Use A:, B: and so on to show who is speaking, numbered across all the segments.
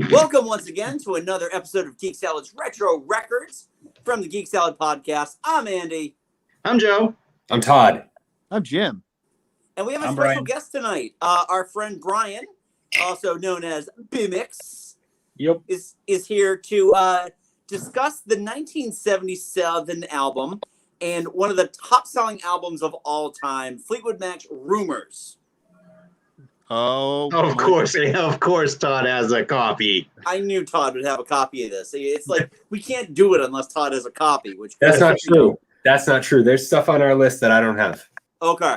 A: Welcome once again to another episode of Geek Salad's Retro Records from the Geek Salad Podcast. I'm Andy.
B: I'm Joe.
C: I'm Todd.
D: I'm Jim.
A: And we have a special guest tonight. Our friend Brian, also known as Bimix, is here to discuss the 1977 album and one of the top-selling albums of all time, Fleetwood Mac's Rumors.
B: Oh, of course, Todd has a copy.
A: I knew Todd would have a copy of this. It's like we can't do it unless Todd has a copy. Which
C: That's not true. That's not true. There's stuff on our list that I don't have.
A: Okay,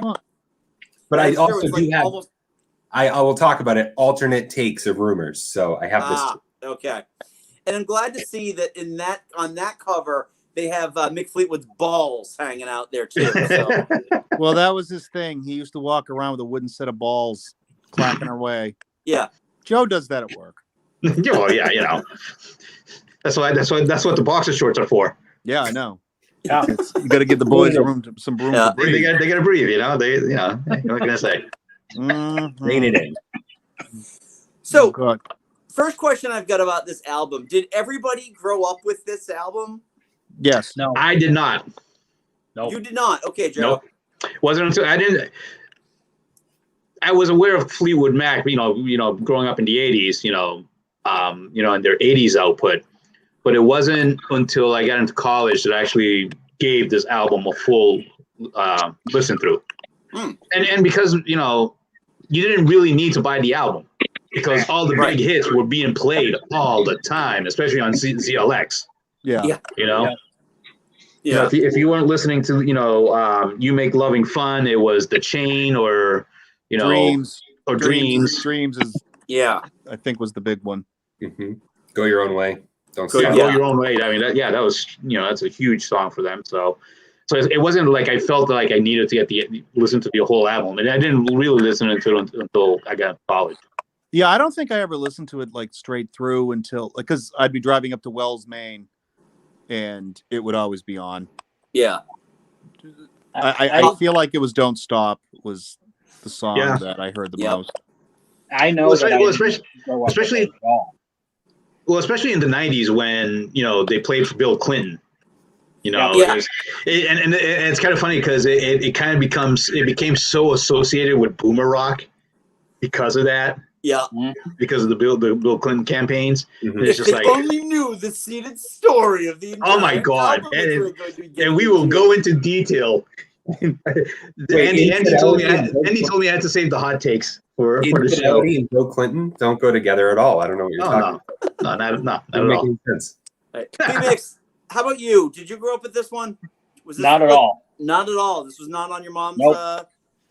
C: but I also do have. I will talk about it. Alternate takes of Rumors. So I have this.
A: Okay, and I'm glad to see that on that cover they have Mick Fleetwood's balls hanging out there too. So.
D: Well, that was his thing. He used to walk around with a wooden set of balls, clapping her way.
A: Yeah,
D: Joe does that at work.
B: Well, yeah, that's what the boxer shorts are for.
D: Yeah, I know. Yeah, you got to give the boys some room to breathe.
B: They got to breathe. What can I say?
C: Rein it in.
A: So, first question I've got about this album: did everybody grow up with this album?
D: Yes.
B: No, I did not.
A: No, you did not. Okay, Joe.
B: Nope. Wasn't until I was aware of Fleetwood Mac, growing up in the 80s, and their 80s output. But it wasn't until I got into college that I actually gave this album a full listen through. And because, you didn't really need to buy the album because all the big hits were being played all the time, especially on ZLX.
D: Yeah.
A: Yeah.
B: If you weren't listening to, You Make Loving Fun, it was The Chain or,
D: Dreams.
B: Dreams.
D: Dreams is, I think was the big one.
C: Mm-hmm. Go Your Own Way.
B: Go Your Own Way. I mean, that was, that's a huge song for them. So it wasn't like I felt like I needed to listen to the whole album. And I didn't really listen to it until I got to college.
D: Yeah, I don't think I ever listened to it like straight through until because I'd be driving up to Wells, Maine, and it would always be on.
A: Yeah.
D: I feel like it was Don't Stop was the song that I heard the most.
E: I know
B: especially in the 90s when, they played for Bill Clinton, and it's kind of funny because it became so associated with boomer rock because of that.
A: Yeah.
B: Because of the Bill Clinton campains.
A: Mm-hmm. It's just like only knew the seeded story of the entire
B: oh my God. And we will go into detail. Andy told me I had to save the hot takes for the show.
C: And Bill Clinton don't go together at all. I don't know what you're talking
B: about. No, not at
C: all.
B: Making
C: sense.
A: Right. Mix, how about you? Did you grow up with this one? Was this
E: not at all.
A: Not at all. This was not on your mom's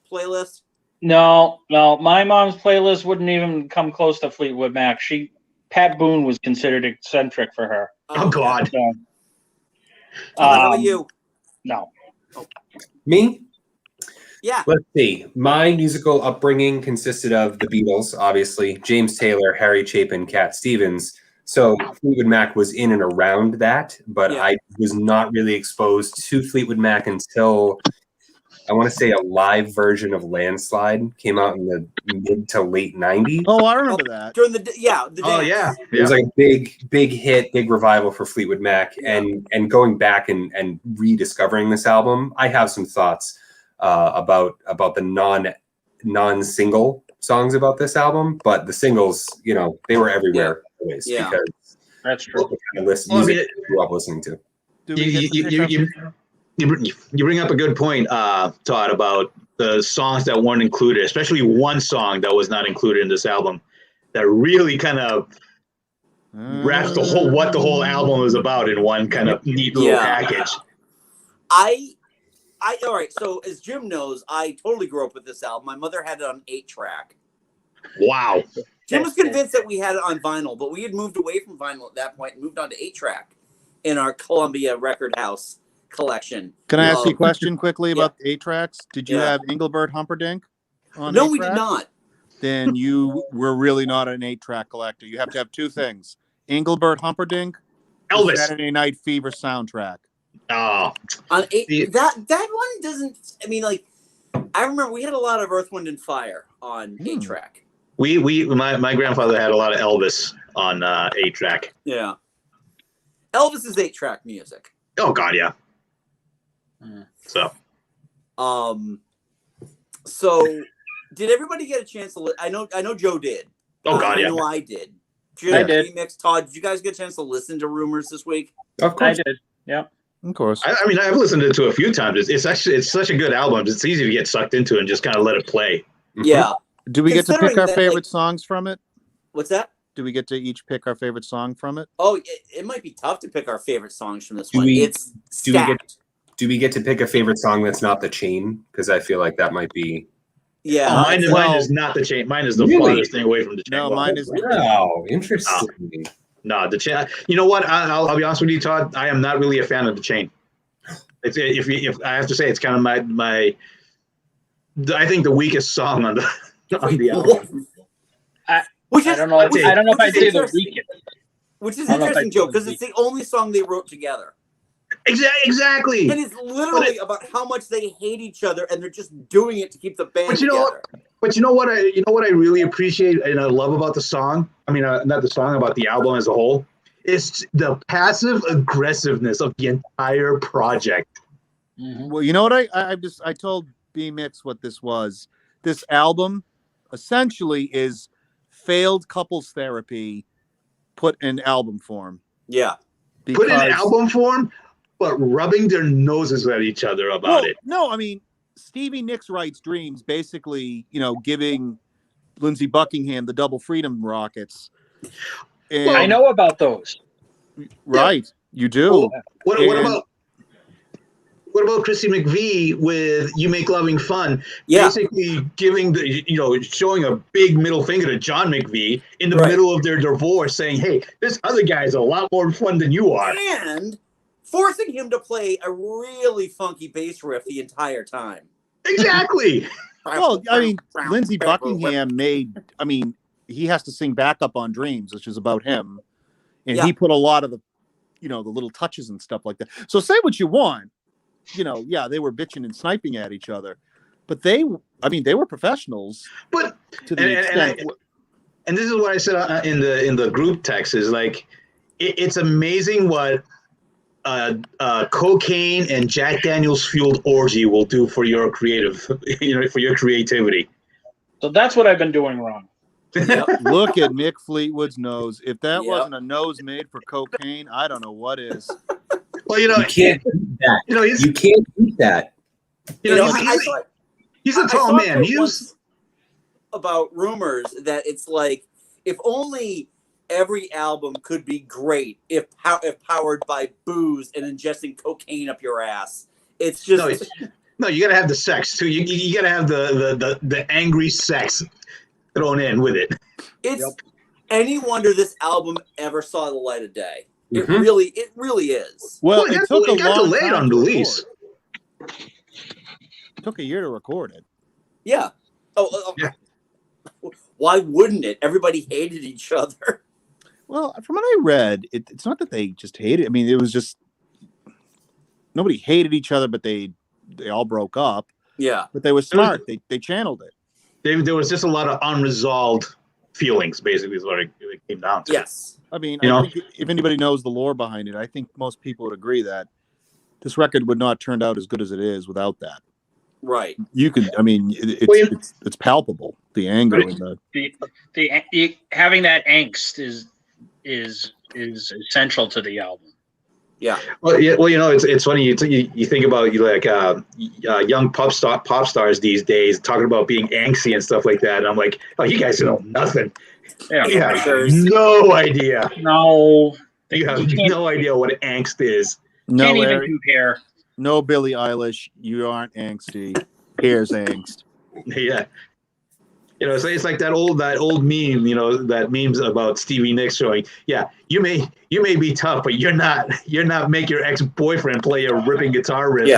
A: playlist?
E: No. My mom's playlist wouldn't even come close to Fleetwood Mac. Pat Boone was considered eccentric for her.
B: Oh God.
E: So,
A: how about you?
E: No.
C: Me?
A: Yeah.
C: Let's see. My musical upbringing consisted of the Beatles, obviously, James Taylor, Harry Chapin, Cat Stevens. So Fleetwood Mac was in and around that, but I was not really exposed to Fleetwood Mac until I want to say a live version of Landslide came out in the mid to late 90s.
D: Oh, I remember that.
A: During the dance.
C: It was like a big hit, big revival for Fleetwood Mac. And going back and rediscovering this album, I have some thoughts about the non-single songs about this album, but the singles, they were everywhere always because
E: that's true.
C: Kind of music I grew up listening to.
B: You bring up a good point, Todd, about the songs that weren't included, especially one song that was not included in this album that really kind of wraps what the whole album is about in one kind of neat little package.
A: All right, so as Jim knows, I totally grew up with this album. My mother had it on 8-track.
B: Wow.
A: Jim was convinced that we had it on vinyl, but we had moved away from vinyl at that point and moved on to 8-track in our Columbia record house collection.
D: Can I ask you a question quickly about the 8-tracks? Did you have Engelbert Humperdinck on 8-track?
A: We did not.
D: Then you were really not an 8-track collector. You have to have two things. Engelbert Humperdinck,
B: Elvis.
D: Saturday Night Fever soundtrack.
B: Oh.
A: On 8, that one doesn't, I mean, like, I remember we had a lot of Earth, Wind, and Fire on 8-track.
B: My grandfather had a lot of Elvis on 8-track.
A: Yeah. Elvis is 8-track music.
B: Oh God, yeah. So
A: did everybody get a chance to? I know Joe did.
B: Oh God,
A: I
B: yeah.
A: know I did. Jim,
E: I did.
A: Remix, Todd, did you guys get a chance to listen to Rumors this week?
C: Of course.
E: I did. Yeah.
D: Of course.
B: I mean, I've listened to it a few times. It's such a good album. It's easy to get sucked into and just kind of let it play.
A: Yeah.
D: Do we get to pick
A: Considering
D: our
A: that,
D: favorite songs from it?
A: What's that?
D: Do we get to each pick our favorite song from it?
A: Oh, it might be tough to pick our favorite songs from this
C: Do
A: one.
C: we-
A: It's
C: do we get-
A: stacked.
C: Do we get to pick a favorite song that's not The Chain? Because I feel like that might be.
A: Yeah.
B: Oh, mine
D: well-
B: is not The Chain. Mine is the
C: Really?
B: farthest thing away from The Chain.
D: No, mine is.
C: Wow, interesting.
B: No, The Chain. You know what? I'll be honest with you, Todd. I am not really a fan of The Chain. It's if I have to say, it's kind of my I think the weakest song on the album.
E: I don't know. I don't know if I'd say the weakest.
A: Which is
E: I don't know if
A: interesting,
E: I'd
A: Joe,
E: say
A: because
E: the
A: it's the only song they wrote together.
B: Exactly.
A: And it's literally about how much they hate each other, and they're just doing it to keep the band
B: But you know
A: together.
B: But you know what I really appreciate and I love about the song. I mean, not the song, about the album as a whole. Is the passive aggressiveness of the entire project.
E: Mm-hmm.
D: Well, you know what? I told B Mix what this was. This album essentially is failed couples therapy put in album form.
A: Yeah.
B: Put in album form, but rubbing their noses at each other about it.
D: No, I mean, Stevie Nicks Writes Dreams, basically, giving Lindsey Buckingham the Double Freedom Rockets. And,
E: I know about those.
D: Right, you do.
B: What about Chrissy McVie with "You Make Loving Fun"?
A: Yeah.
B: Basically giving showing a big middle finger to John McVie in the middle of their divorce, saying, "Hey, this other guy's a lot more fun than you are,"
A: and forcing him to play a really funky bass riff the entire time.
B: Exactly.
D: Well, I mean, Lindsey Buckingham he has to sing backup on Dreams, which is about him. And he put a lot of the little touches and stuff like that. So say what you want. They were bitching and sniping at each other. But they were professionals.
B: But
D: to the extent.
B: And this is what I said in the group text is like, it's amazing what cocaine and Jack Daniels fueled orgy will do for your for your creativity.
E: So that's what I've been doing wrong.
D: Look at Mick Fleetwood's nose. If that wasn't a nose made for cocaine, I don't know what is.
B: Well,
C: you can't eat that. You can't eat that.
B: He's a tall man.
A: About Rumors that it's like, if only every album could be great if powered by booze and ingesting cocaine up your ass. It's just
B: no. You gotta have the sex too. You gotta have the angry sex thrown in with it.
A: It's any wonder this album ever saw the light of day. It really is.
D: Well, it took a
B: got
D: long
B: delayed
D: time
B: on
D: to
B: release.
D: It took a year to record it.
A: Yeah. Why wouldn't it? Everybody hated each other.
D: Well, from what I read, it's not that they just hated. I mean, it was just nobody hated each other, but they all broke up.
A: Yeah.
D: But they were smart. They channeled it.
B: There was just a lot of unresolved feelings, basically, is what it came down to.
A: Yes.
D: I mean, I think if anybody knows the lore behind it, I think most people would agree that this record would not turn out as good as it is without that.
A: Right.
D: You can. I mean, it's palpable. The anger and
E: the having that angst is essential to the album.
A: Yeah.
B: Well, it's funny. You think about young pop stars these days talking about being angsty and stuff like that. And I'm like, oh, you guys know nothing.
E: Yeah,
B: you have no idea.
E: No,
B: you have no idea what angst is.
D: No,
E: can't even compare.
D: No, Billie Eilish, you aren't angsty. Here's angst.
B: Yeah. It's like that old meme, that memes about Stevie Nicks showing, you may be tough, but you're not make your ex-boyfriend play a ripping guitar riff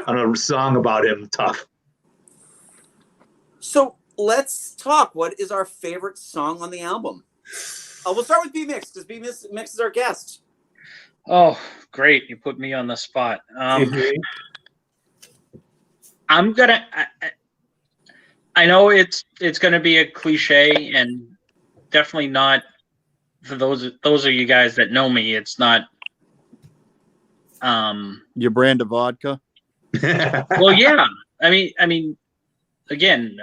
B: on a song about him tough.
A: So let's talk. What is our favorite song on the album? We'll start with B Mix, because B Mix is our guest.
E: Oh, great. You put me on the spot. I'm gonna I know it's going to be a cliche and definitely not for those of you guys that know me, it's not
D: your brand of vodka.
E: Well, yeah. I mean, again,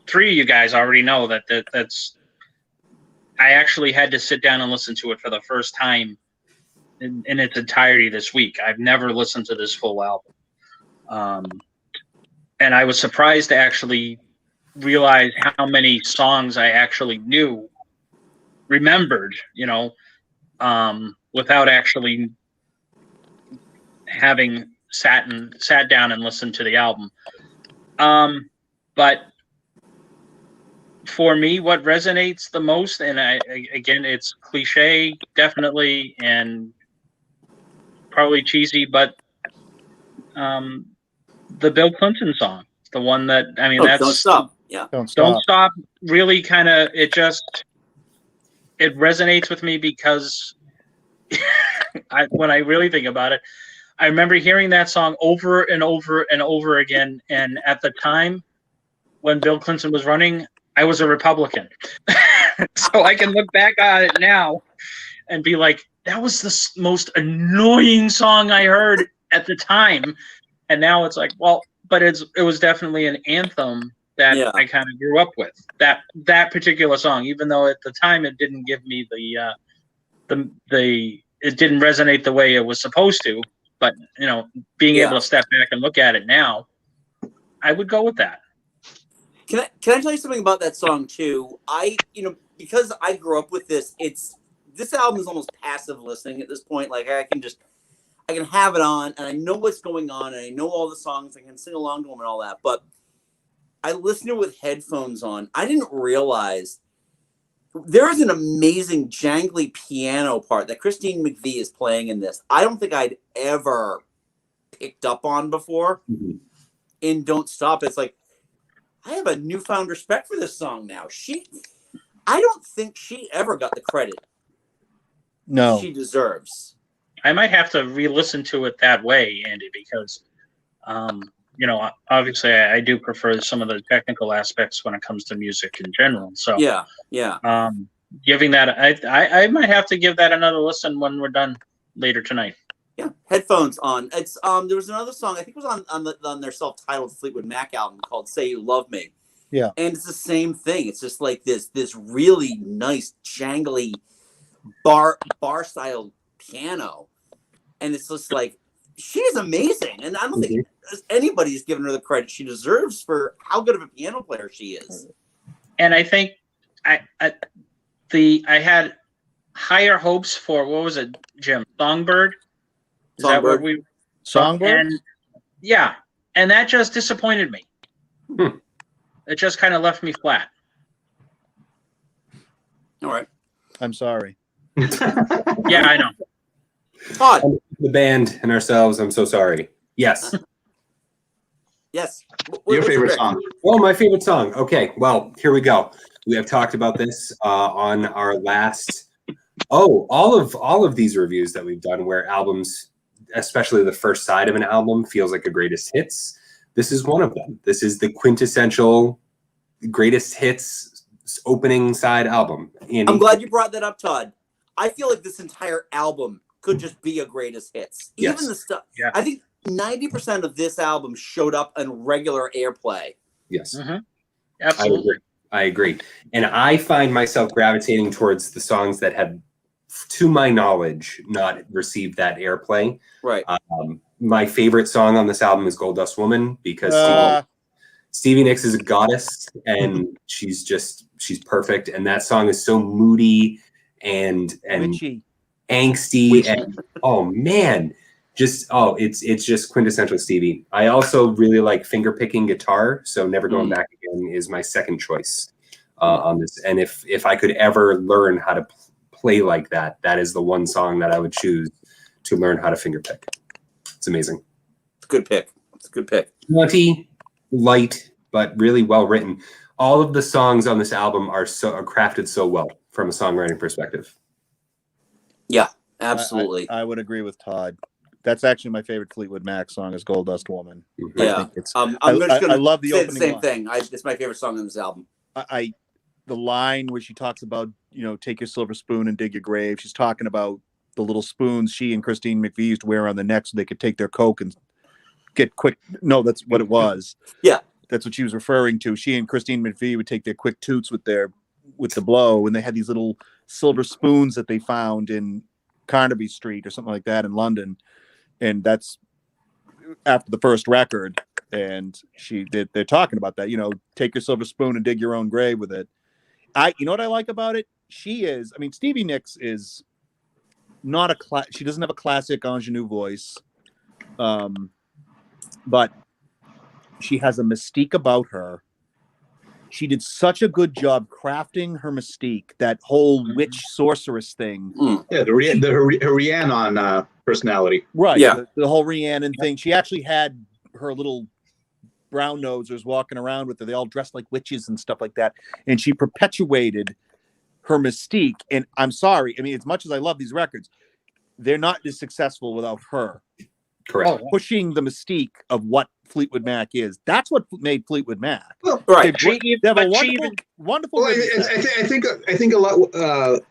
E: three of you guys already know that's. I actually had to sit down and listen to it for the first time in its entirety this week. I've never listened to this full album, and I was surprised to actually realize how many songs I actually remembered, without actually having sat down and listened to the album. But for me, what resonates the most, and again, it's cliche, definitely, and probably cheesy, but the Bill Clinton song, the one that that's
A: Don't Stop. Yeah,
E: Don't Stop. Really, kind of, it resonates with me because when I really think about it, I remember hearing that song over and over and over again, and at the time when Bill Clinton was running, I was a Republican. So I can look back on it now and be like, that was the most annoying song I heard at the time. And now it's like, well, but it was definitely an anthem that I kind of grew up with. That particular song, even though at the time it didn't give me it didn't resonate the way it was supposed to. But being able to step back and look at it now, I would go with that.
A: Can I tell you something about that song too? Because I grew up with this, this album is almost passive listening at this point. Like I can have it on and I know what's going on and I know all the songs. I can sing along to them and all that. But I listened to it with headphones on. I didn't realize there is an amazing jangly piano part that Christine McVie is playing in this. I don't think I'd ever picked up on before.
C: Mm-hmm.
A: In Don't Stop. It's like, I have a newfound respect for this song now. I don't think she ever got the credit she deserves.
E: I might have to re-listen to it that way, Andy, because, obviously I do prefer some of the technical aspects when it comes to music in general. So
A: yeah.
E: Giving that, I might have to give that another listen when we're done later tonight.
A: Yeah, headphones on. It's there was another song, I think it was on their self-titled Fleetwood Mac album called "Say You Love Me."
D: Yeah,
A: and it's the same thing. It's just like this really nice jangly bar style piano, and it's just like she is amazing. And I don't think anybody's given her the credit she deserves for how good of a piano player she is.
E: And I think I had higher hopes for, what was it, Jim? Songbird. Is that what we?
D: Songbird?
E: And that just disappointed me. It just kind of left me flat.
A: All right.
D: I'm sorry.
E: Yeah, I know.
A: Todd.
C: The band and ourselves, I'm so sorry. Yes.
A: Yes.
B: Your favorite song?
C: Well, my favorite song. Okay, well, here we go. We have talked about this on our last. All of these reviews that we've done, where albums, especially the first side of an album, feels like a greatest hits. This is one of them. This is the quintessential greatest hits opening side album. Andy?
A: I'm glad you brought that up, Todd. I feel like this entire album could just be a greatest hits. Even the stuff.
E: Yeah.
A: I think 90% of this album showed up in regular airplay.
C: Yes.
E: Mm-hmm. Absolutely.
C: I agree. And I find myself gravitating towards the songs that have, to my knowledge, not received that airplay.
A: Right.
C: My favorite song on this album is Gold Dust Woman, because Stevie Nicks is a goddess and she's perfect. And that song is so moody and
D: Witchy.
C: angsty. And oh man, it's just quintessential Stevie. I also really like finger picking guitar. So Never Going Back Again is my second choice on this. And if I could ever learn how to play like that, that is the one song that I would choose to learn how to finger pick. It's amazing.
A: It's a good pick. It's a good pick.
C: Naughty, light, but really well written. All of the songs on this album are crafted so well from a songwriting perspective.
A: Yeah, absolutely.
D: I would agree with Todd. That's actually my favorite Fleetwood Mac song is Gold Dust Woman.
C: Mm-hmm.
A: Yeah.
D: I love the
A: say
D: opening
A: the same
D: line.
A: thing. It's my favorite song on this album.
D: The line where she talks about, take your silver spoon and dig your grave. She's talking about the little spoons she and Christine McVie used to wear on their neck so they could take their Coke and get quick. No, that's what it was.
A: Yeah.
D: That's what she was referring to. She and Christine McVie would take their quick toots with the blow, and they had these little silver spoons that they found in Carnaby Street or something like that in London. And that's after the first record. And they're talking about that, take your silver spoon and dig your own grave with it. You know what I like about it? Stevie Nicks is not she doesn't have a classic ingenue voice. But she has a mystique about her. She did such a good job crafting her mystique, that whole witch sorceress thing.
B: Yeah, her Rhiannon personality.
D: Right. Yeah. The whole Rhiannon thing. She actually had her little brown nosers walking around with her. They all dressed like witches and stuff like that. And she perpetuated her mystique. And I'm sorry, as much as I love these records, they're not as successful without her.
C: Correct.
D: Pushing the mystique of what Fleetwood Mac is. That's what made Fleetwood Mac.
A: Well, right.
D: They have a wonderful.
B: Well, I think a lot.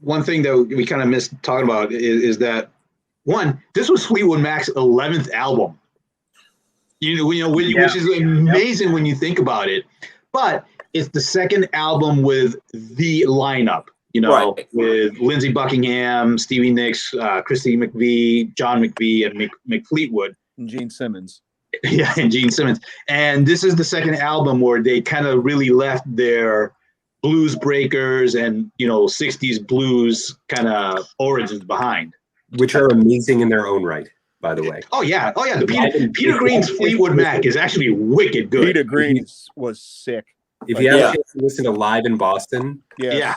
B: One thing that we kind of missed talking about is that this was Fleetwood Mac's 11th album. Which is amazing when you think about it. But it's the second album with the lineup.
A: Right.
B: With Lindsey Buckingham, Stevie Nicks, Christine McVie, John McVie, and Mick Fleetwood.
D: And Gene Simmons.
B: Yeah, and Gene Simmons. And this is the second album where they kind of really left their blues breakers and, 60s blues kind of origins behind.
C: Which are amazing in their own right, by the way.
B: Oh, yeah. Peter Green's Fleetwood Mac is actually wicked good.
D: Peter Green was sick.
C: If you have a chance to listen to Live in Boston,
B: yeah.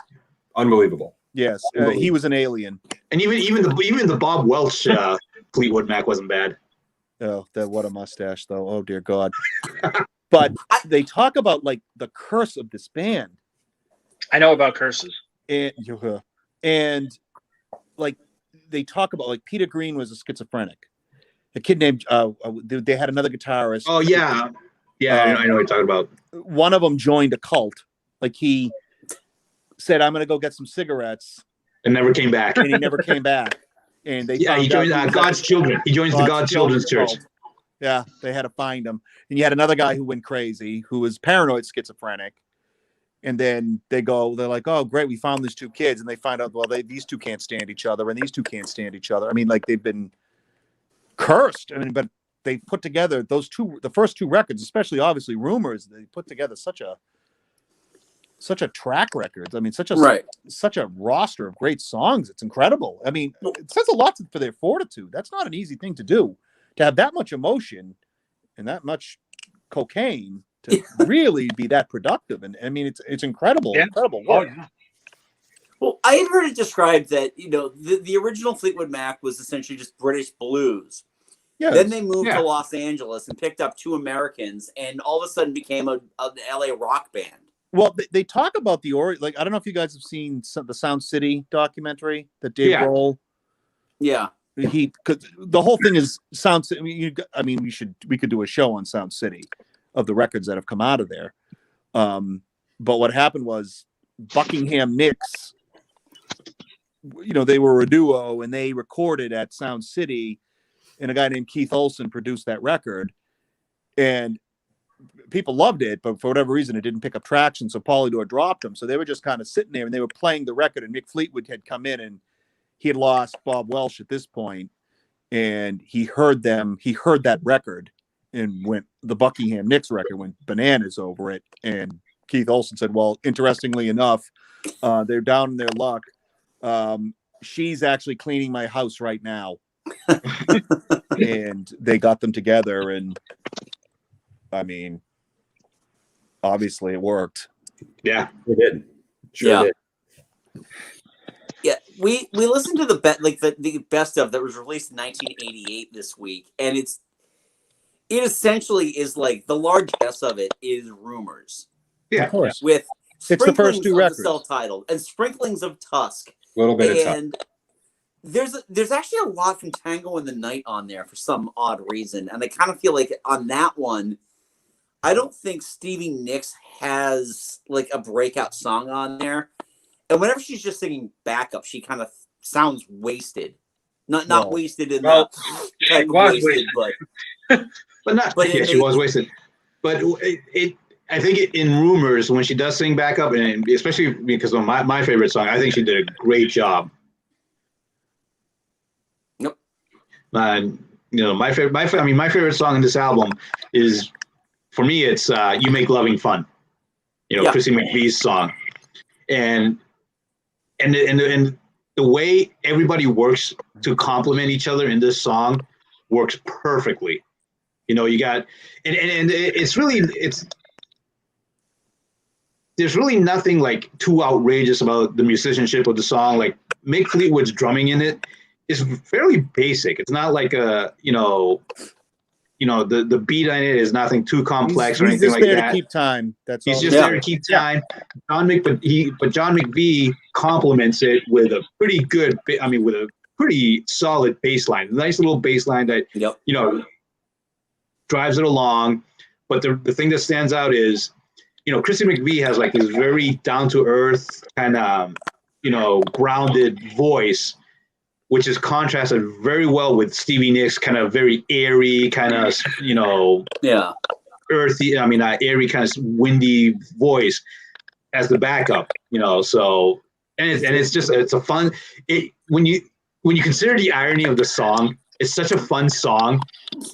C: Unbelievable.
D: Yes, he was an alien.
B: And even the Bob Welch Fleetwood Mac wasn't bad.
D: Oh, what a mustache, though. Oh, dear God. But they talk about, the curse of this band.
E: I know about curses.
D: And they talk about, Peter Green was a schizophrenic. A kid named, they had another guitarist.
B: Oh, yeah. Yeah, I know what you're talking about.
D: One of them joined a cult. He said, I'm going to go get some cigarettes.
B: And never came back.
D: And he never came back. And he
B: joined God's Children. He joins the God's Children's Church.
D: Yeah, they had to find him. And you had another guy who went crazy, who was paranoid schizophrenic. And then they're like, oh, great, we found these two kids. And they find out, these two can't stand each other, and these two can't stand each other. They've been cursed. But they put together the first two records, especially obviously Rumors, they put together such a track record. Such a roster of great songs. It's incredible. It says a lot for their fortitude. That's not an easy thing to do, to have that much emotion and that much cocaine to really be that productive. And it's incredible. Yeah. Incredible work. Oh, yeah.
A: Well, I had heard it described that, the original Fleetwood Mac was essentially just British blues. Yeah. Then they moved to Los Angeles and picked up two Americans and all of a sudden became an LA rock band.
D: Well, they talk about I don't know if you guys have seen the Sound City documentary that Dave Grohl.
A: Yeah.
D: Because the whole thing is Sound City. We could do a show on Sound City of the records that have come out of there. But what happened was Buckingham Nicks, they were a duo and they recorded at Sound City, and a guy named Keith Olsen produced that record, and people loved it, but for whatever reason, it didn't pick up traction. So Polydor dropped them. So they were just kind of sitting there and they were playing the record, and Mick Fleetwood had come in and he had lost Bob Welch at this point, and he heard that record and the Buckingham Nicks record went bananas over it. And Keith Olsen said, well, interestingly enough, they're down in their luck. She's actually cleaning my house right now. And they got them together, and obviously it worked.
B: Yeah,
C: it did.
A: Sure did. Yeah, we listened to the best of that was released in 1988 this week, and it essentially is the largesse of it is Rumors.
D: Yeah, of course.
A: With
D: it's the first two records,
A: self-titled, and sprinklings of Tusk.
C: A little bit
A: and of Tusk. There's actually a lot from Tango in the Night on there for some odd reason, and I kind of feel like on that one, I don't think Stevie Nicks has a breakout song on there. And whenever she's just singing backup, she kind of sounds wasted. Not wasted in the type of wasted,
B: but not. But yeah, she was wasted. But I think in Rumors, when she does sing backup, and especially because of my favorite song, I think she did a great job.
A: Yep.
B: My favorite song in this album is, for me, it's "You Make Loving Fun." Chrissy McVie's song, and the way everybody works to complement each other in this song works perfectly. You got and there's really nothing like too outrageous about the musicianship of the song. Like Mick Fleetwood's drumming in it is fairly basic. It's not like the beat on it is nothing too complex or anything like that. He's just there
D: to keep time.
B: He's just there to keep time. John McVie complements it with a pretty good, with a pretty solid bass line. A nice little bass line that drives it along. But the thing that stands out is, Chrissy McVie has like this very down to earth kind of, grounded voice, which is contrasted very well with Stevie Nicks' kind of very airy, kind of, earthy, airy, kind of windy voice as the backup, so, it's a fun, when you consider the irony of the song, it's such a fun song,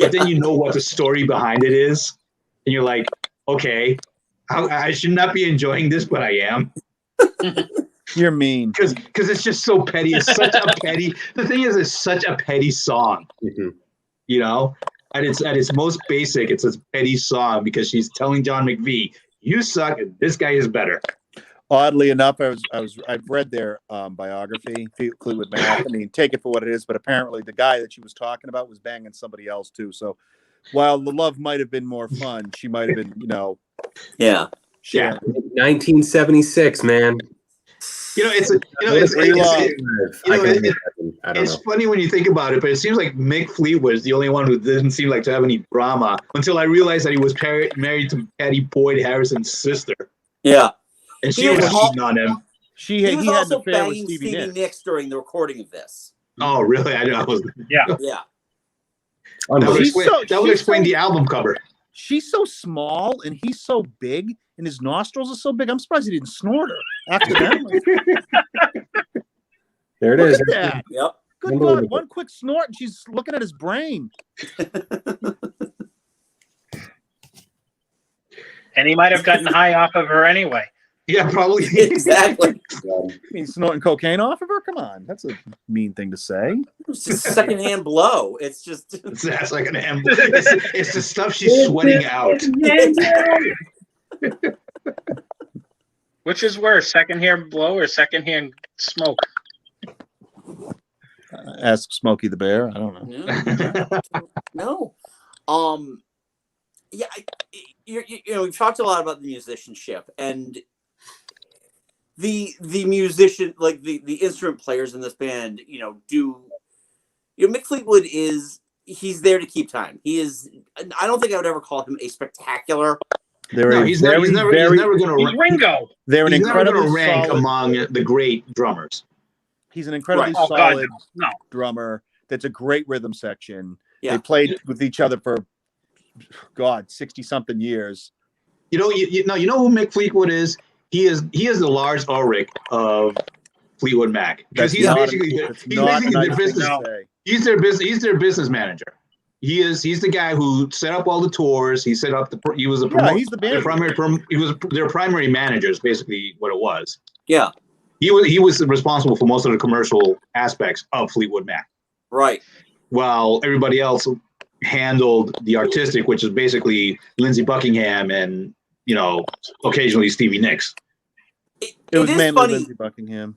B: but then you know what the story behind it is, and you're like, okay, I should not be enjoying this, but I am.
D: You're mean.
B: Because it's just so petty. It's such a petty. The thing is, it's such a petty song. At its most basic, it's a petty song because she's telling John McVie, "You suck, and this guy is better."
D: Oddly enough, I've read their biography, Fleetwood Mac. I mean, take it for what it is, but apparently the guy that she was talking about was banging somebody else too. So while the love might have been more fun, she might have been,
A: Yeah.
C: 1976, man.
B: It's funny when you think about it, but it seems like Mick Fleetwood is the only one who didn't seem like to have any drama until I realized that he was married to Patty Boyd Harrison's sister.
A: Yeah.
B: And she was cheating on him.
A: He was also banging Stevie Nicks during the recording of this.
B: Oh, really? I was.
A: Yeah.
B: That would explain the album cover.
D: She's so small and he's so big and his nostrils are so big. I'm surprised he didn't snort her accidentally.
C: There it is.
D: Look at that.
A: Yep.
D: Good God. One quick snort and she's looking at his brain.
E: And he might have gotten high off of her anyway.
B: Yeah, probably.
A: Exactly.
D: You mean snorting cocaine off of her? Come on. That's a mean thing to say.
A: It's just secondhand blow. It's just.
B: That's like an hand blow. It's the stuff she's sweating out.
E: Which is worse, secondhand blow or secondhand smoke?
D: Ask Smokey the Bear. I don't know.
A: No. Yeah, we've talked a lot about the musicianship and the musician, like the instrument players in this band, Mick Fleetwood he's there to keep time. He is. I don't think I would ever call him a spectacular.
B: He's never going to
E: Ringo.
D: They're an incredibly
B: rank
D: solid,
B: among the great drummers.
D: He's an incredibly solid drummer. That's a great rhythm section. Yeah. They played with each other for 60-something years.
B: You know who Mick Fleetwood is? He is the Lars Ulrich of Fleetwood Mac because he's their business manager. He's the guy who set up all the tours. He set up he's the band. He was their primary manager is basically what it was.
A: Yeah.
B: He was responsible for most of the commercial aspects of Fleetwood Mac.
A: Right.
B: While everybody else handled the artistic, which is basically Lindsey Buckingham and occasionally Stevie Nicks.
D: It was mainly funny. Lindsey Buckingham.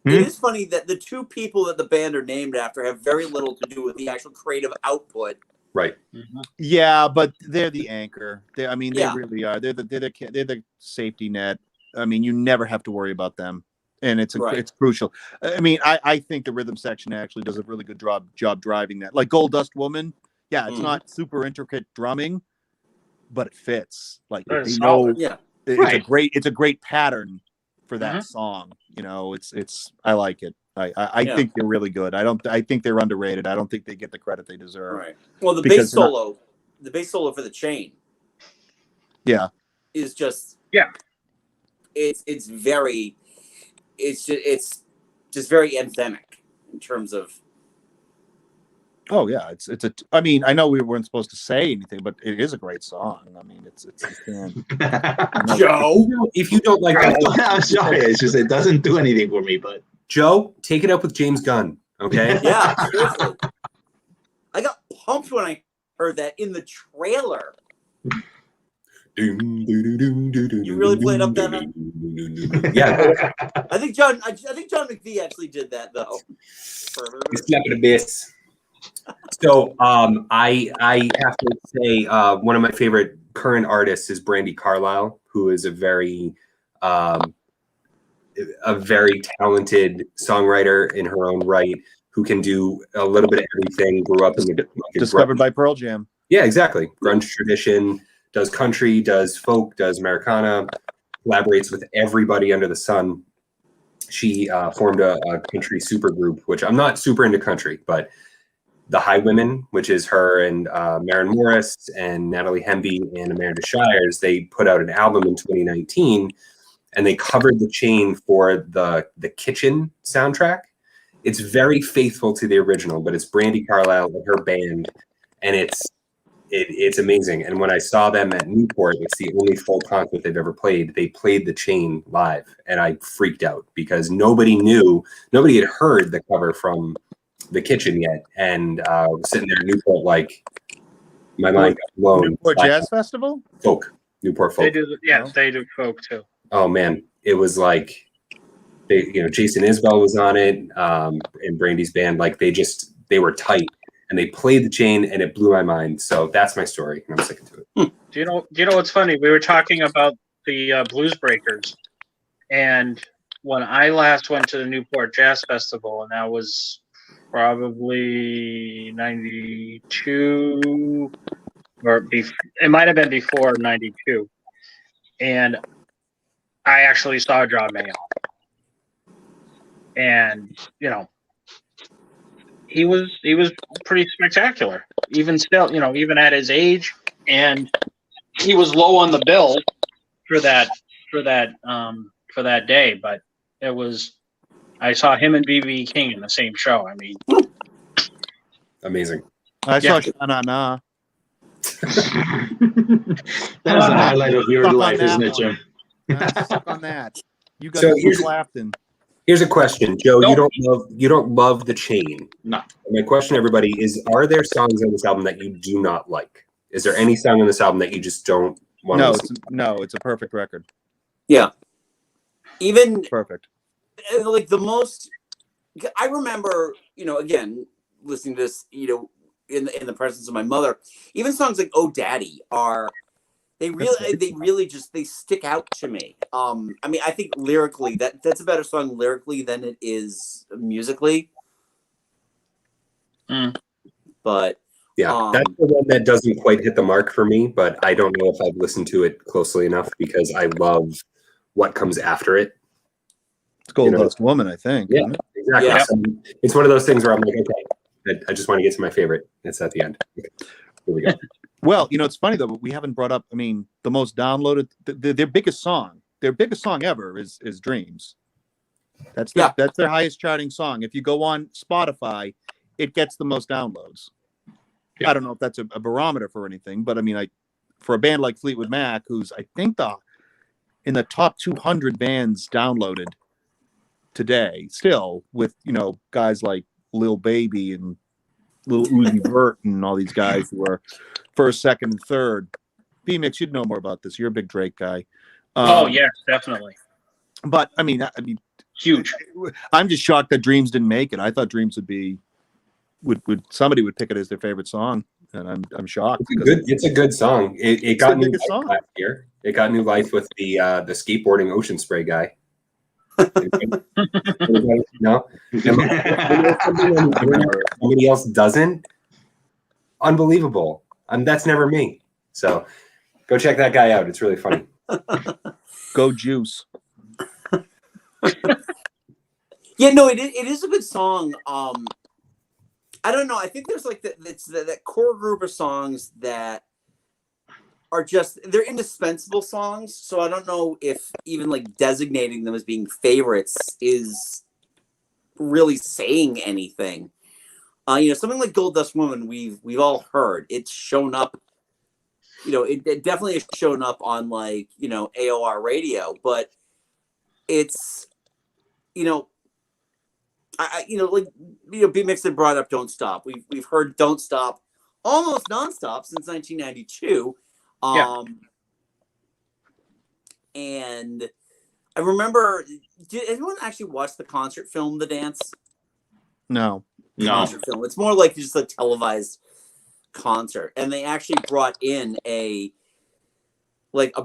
A: It is funny that the two people that the band are named after have very little to do with the actual creative output.
C: Right.
A: Mm-hmm.
D: Yeah, but they're the anchor. They really are. They're the safety net. I mean, you never have to worry about them, and it's crucial. I mean, I think the rhythm section actually does a really good job driving that. Like Gold Dust Woman. Yeah, it's not super intricate drumming, but it fits. Like it's a great pattern for that song. You know, it's I like it. I think they're really good. I think they're underrated. I don't think they get the credit they deserve.
A: Right. Well, the bass solo for the chain.
D: Yeah.
A: Is just it's just very anthemic in terms of.
D: Oh yeah, it's a. I mean, I know we weren't supposed to say anything, but it is a great song. I mean, it's
A: Joe,
C: if you don't like that,
B: I'm sorry. It's just it doesn't do anything for me. But
C: Joe, take it up with James Gunn. Okay.
A: Yeah, seriously. I got pumped when I heard that in the trailer. You really played up that?
C: Yeah.
A: I think John McVie actually did that though.
C: It's not the best. So I have to say one of my favorite current artists is Brandi Carlile, who is a very talented songwriter in her own right, who can do a little bit of everything. Grew up in the
D: discovered by Pearl Jam.
C: Yeah, exactly. Grunge tradition, does country, does folk, does Americana, collaborates with everybody under the sun. She formed a country supergroup, which I'm not super into country, but the High Women, which is her and Maren Morris and Natalie Hemby and Amanda Shires, they put out an album in 2019, and they covered The Chain for the Kitchen soundtrack. It's very faithful to the original, but it's Brandi Carlile and her band, and it's amazing. And when I saw them at Newport, it's the only full concert they've ever played. They played The Chain live, and I freaked out because nobody had heard the cover from The Kitchen yet, and sitting there in Newport, like my mind got blown.
D: Newport Jazz Festival?
C: Newport folk.
E: They do folk too.
C: Oh man, it was like Jason Isbell was on it, and Brandy's band. Like they were tight, and they played The Chain, and it blew my mind. So that's my story, and I'm sticking to it.
E: Do you know what's funny? We were talking about the Blues Breakers, and when I last went to the Newport Jazz Festival, and that was probably 92, it might have been before 92, and I actually saw John Mayall, and he was pretty spectacular, even still, even at his age, and he was low on the bill for that day, but it was. I saw him and B.B. King in the same show. I mean,
C: amazing.
D: I saw Sha-Na Na.
B: That was the highlight of your life, isn't it, Jim?
D: Stuck on that. You got Clapton.
C: Here's a question, Joe. You don't love The Chain.
B: No.
C: My question, everybody, is: are there songs on this album that you do not like? Is there any song on this album that you just don't want to listen to?
D: No, it's a perfect record.
A: Yeah. Even
D: perfect.
A: Like the most, I remember, again, listening to this, in the presence of my mother, even songs like "Oh Daddy" they really just stick out to me. I mean, I think lyrically that's a better song lyrically than it is musically. But
C: yeah, that's the one that doesn't quite hit the mark for me. But I don't know if I've listened to it closely enough because I love what comes after it.
D: It's Gold Dust Woman, I think.
C: Yeah, exactly.
A: Yeah.
C: So it's one of those things where I'm like, okay, I just want to get to my favorite. It's at the end. Okay. Here we go.
D: Well, it's funny though, but we haven't brought up. I mean, the most downloaded, their biggest song ever is "Dreams." That's their highest charting song. If you go on Spotify, it gets the most downloads. Yeah. I don't know if that's a barometer for anything, but I mean, for a band like Fleetwood Mac, who's I think in the top 200 bands downloaded today, still with guys like Lil Baby and Lil Uzi Vert and all these guys who are first, second, and third. B-Mix, you'd know more about this. You're a big Drake guy.
E: Oh yes, definitely.
D: But I mean,
E: huge.
D: I'm just shocked that Dreams didn't make it. I thought Dreams would somebody would pick it as their favorite song, and I'm shocked.
C: It's a good song. It got new life last year. It got new life with the skateboarding Ocean Spray guy. No, somebody else doesn't. Unbelievable. That's never me. So go check that guy out. It's really funny.
D: Go Juice.
A: Yeah, no, it is a good song. I don't know. I think there's like that core group of songs that are they're indispensable songs. So I don't know if even like designating them as being favorites is really saying anything. Something like Gold Dust Woman, we've all heard. It's shown up. It definitely has shown up on like AOR radio, but it's B-Mix had brought up Don't Stop. We've heard Don't Stop almost nonstop since 1992. And I remember, did anyone actually watch the concert film, The Dance?
D: No.
A: Concert film. It's more like just a televised concert. And they actually brought in a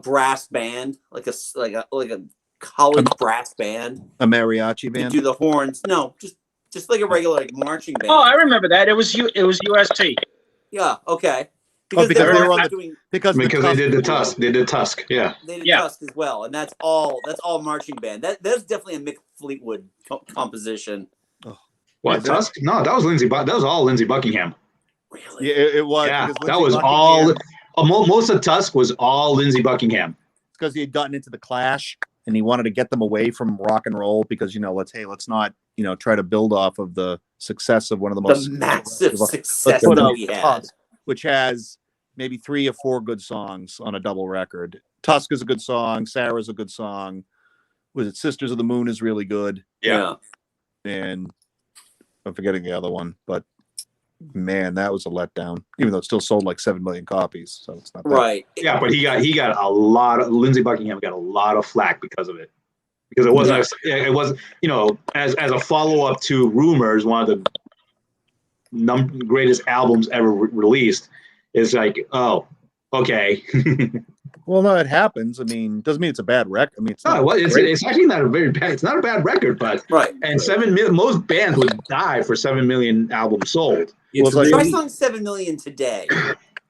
A: brass band, like a college brass band.
D: A mariachi band?
A: To do the horns. No, just like a regular marching band.
E: Oh, I remember that. It was UST.
A: Yeah, okay.
D: Because they
B: did the Tusk. They did Tusk, yeah.
A: They did Tusk as well, and that's all marching band. That's definitely a Mick Fleetwood composition.
B: Oh. What, Tusk? No, that was that was all Lindsey Buckingham.
A: Really?
D: Yeah, it was.
B: Yeah, that was all. Most of Tusk was all Lindsey Buckingham.
D: Because he had gotten into the Clash, and he wanted to get them away from rock and roll because let's not try to build off of the success of one of the most
A: massive success that we had,
D: which has maybe 3 or 4 good songs on a double record. Tusk is a good song. Sarah's a good song. Was it Sisters of the Moon is really good?
A: Yeah.
D: And I'm forgetting the other one, but man, that was a letdown. Even though it still sold like 7 million copies, so it's not that.
A: Right.
B: Yeah, but he got a lot of Lindsey Buckingham got a lot of flack because of it. Because it wasn't as a follow up to Rumors, one of the greatest albums ever released. It's like, oh, okay.
D: Well, no, it happens. I mean, doesn't mean it's a bad record. I mean,
B: it's actually not a very bad. It's not a bad record, but
A: right.
B: And 7 million. Most bands would die for 7 million albums sold.
A: Try selling 7 million today.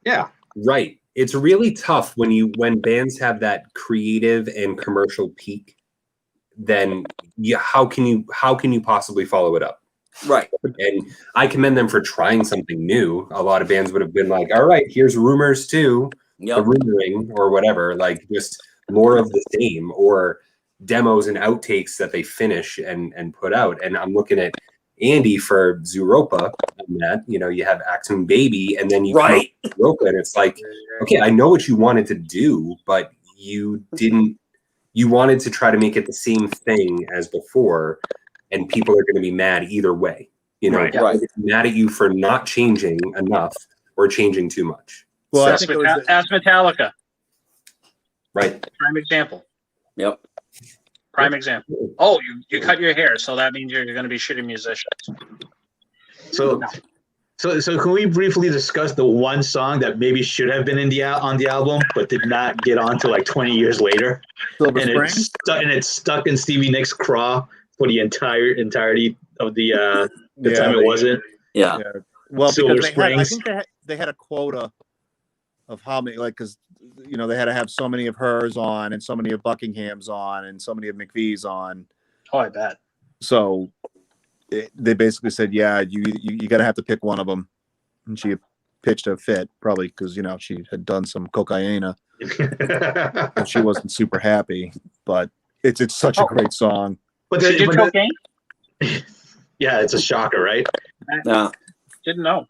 B: Yeah,
C: right. It's really tough when bands have that creative and commercial peak. Then how can you possibly follow it up?
A: Right.
C: And I commend them for trying something new. A lot of bands would have been like, all right, here's Rumors too, the rumoring or whatever, like just more of the same, or demos and outtakes that they finish and put out. And I'm looking at Andy for Zooropa and that, you have Acton Baby, and then you come up with Zooropa, and it's like, okay, I know what you wanted to do, but you didn't. You wanted to try to make it the same thing as before, and people are going to be mad either way.
A: Right.
C: Mad at you for not changing enough or changing too much.
D: Well,
E: ask Metallica.
C: Right.
E: Prime example.
A: Yep.
E: Prime example. Oh, you cut your hair, so that means you're going to be shitty musicians.
B: So can we briefly discuss the one song that maybe should have been on the album but did not get on till like 20 years later?
D: Silver
B: and it's stuck in Stevie Nicks' craw for the entirety of the time it wasn't.
A: Yeah.
D: Well,
B: Silver
D: because
B: Springs.
D: I think they had a quota of how many, because they had to have so many of hers on, and so many of Buckingham's on, and so many of McVie's on.
E: Oh, I bet.
D: So they basically said, yeah, you got to have to pick one of them. And she pitched a fit, probably because, she had done some cocaine. And she wasn't super happy, but it's such a great song.
E: But she did cocaine?
B: Yeah, it's a shocker, right?
A: No.
E: Didn't know.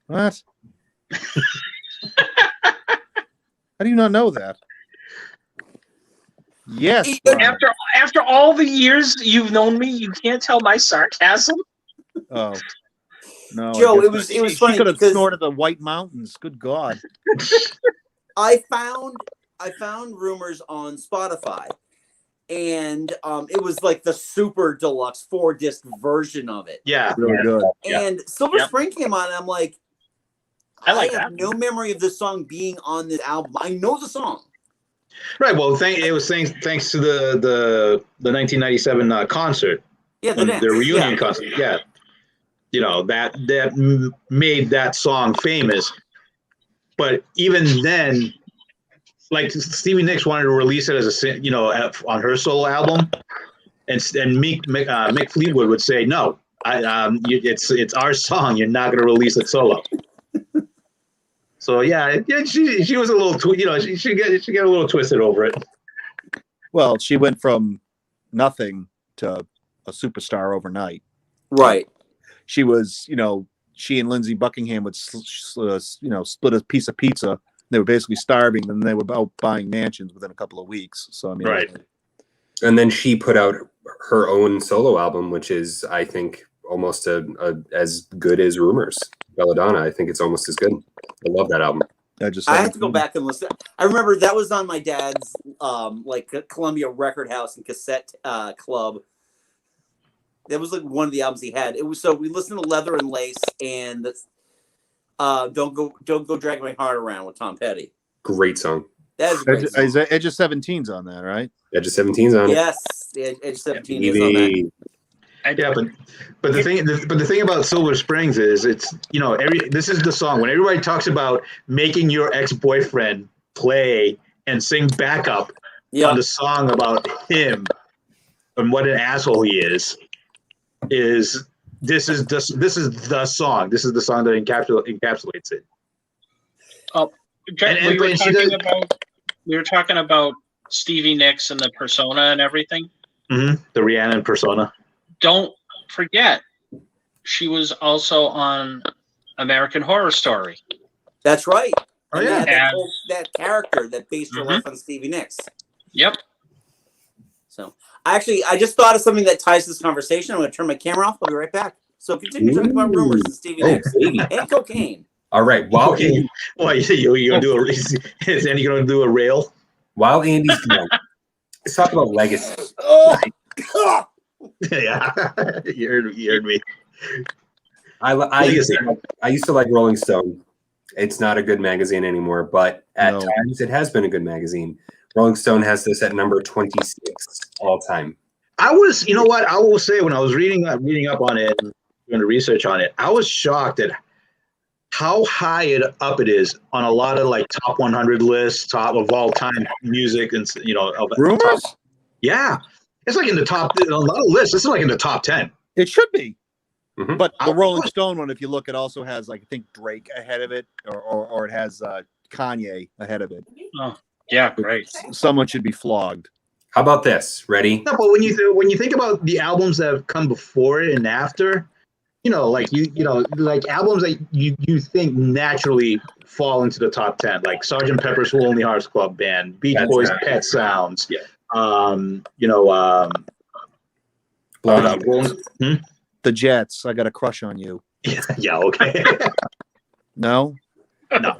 D: What? How do you not know that? Yes.
E: After all the years you've known me, you can't tell my sarcasm.
D: Oh no,
A: Joe! It was funny.
D: She could have
A: because
D: snorted the White Mountains. Good God!
A: I found Rumors on Spotify, and it was like the super deluxe 4-disc version of it.
B: Yeah,
D: really good.
A: And Silver Spring came on, and I'm like, I have no memory of this song being on this album. I know the song.
B: Right. Well, it was thanks to the 1997 concert.
A: Yeah,
B: the reunion concert. Yeah. That made that song famous. But even then, like Stevie Nicks wanted to release it as on her solo album, and Mick Fleetwood would say, "No, it's our song. You're not going to release it solo." So yeah, she was a little, she get a little twisted over it.
D: Well, she went from nothing to a superstar overnight.
A: Right.
D: She was, she and Lindsey Buckingham would, split a piece of pizza. They were basically starving, and they were out buying mansions within a couple of weeks. So I mean,
B: right.
C: And then she put out her own solo album, which is, I think, almost as good as Rumors. Belladonna, I think it's almost as good. I love that album.
A: I have to go back and listen. I remember that was on my dad's Columbia Record House and cassette club. That was like one of the albums he had. It was, so we listened to Leather and Lace and Don't Go Drag My Heart Around with Tom Petty.
C: Great song.
A: That is a great song.
D: Edge of 17's on that, right?
C: Edge of 17's on it.
A: Yes, Edge of 17 is on that.
B: Yeah, but the thing about Silver Springs is this is the song when everybody talks about making your ex-boyfriend play and sing backup on the song about him and what an asshole he is. This is the song. This is the song that encapsulates it.
E: Oh, we were talking about Stevie Nicks and the persona and everything.
B: Mm-hmm. The Rhiannon persona.
E: Don't forget, she was also on American Horror Story.
A: That's right.
B: Oh, yeah.
A: That character that based her life on Stevie Nicks.
E: Yep.
A: So, I just thought of something that ties this conversation. I'm going to turn my camera off. I'll be right back. So, continue talking about Rumors and Stevie Nicks and cocaine.
C: All right. While
B: you going to do is Andy going to do a rail?
C: While Andy's gone, let's talk about legacy.
A: Oh,
B: yeah, you heard me.
C: I used to like Rolling Stone. It's not a good magazine anymore, but at times it has been a good magazine. Rolling Stone has this at number 26 all time.
B: I was, what I will say, when I was reading up on it and doing the research on it, I was shocked at how high up it is on a lot of like top 100 lists, top of all time music, and of
D: Rumors.
B: Yeah, it's like in the top. A lot of lists. This is like in the top 10.
D: It should be.
C: Mm-hmm.
D: But the Rolling Stone one, if you look, it also has, like, I think Drake ahead of it, or it has Kanye ahead of it.
E: Oh, yeah, great.
D: Someone should be flogged.
C: How about this? Ready?
B: No, but when you think about the albums that have come before it and after, like albums that you think naturally fall into the top 10, like Sgt. Pepper's Lonely Hearts Club Band, Beach Boys' Pet Sounds,
C: Blown Up.
D: The Jets. I got a crush on you.
B: Yeah. Okay.
D: No.
B: No.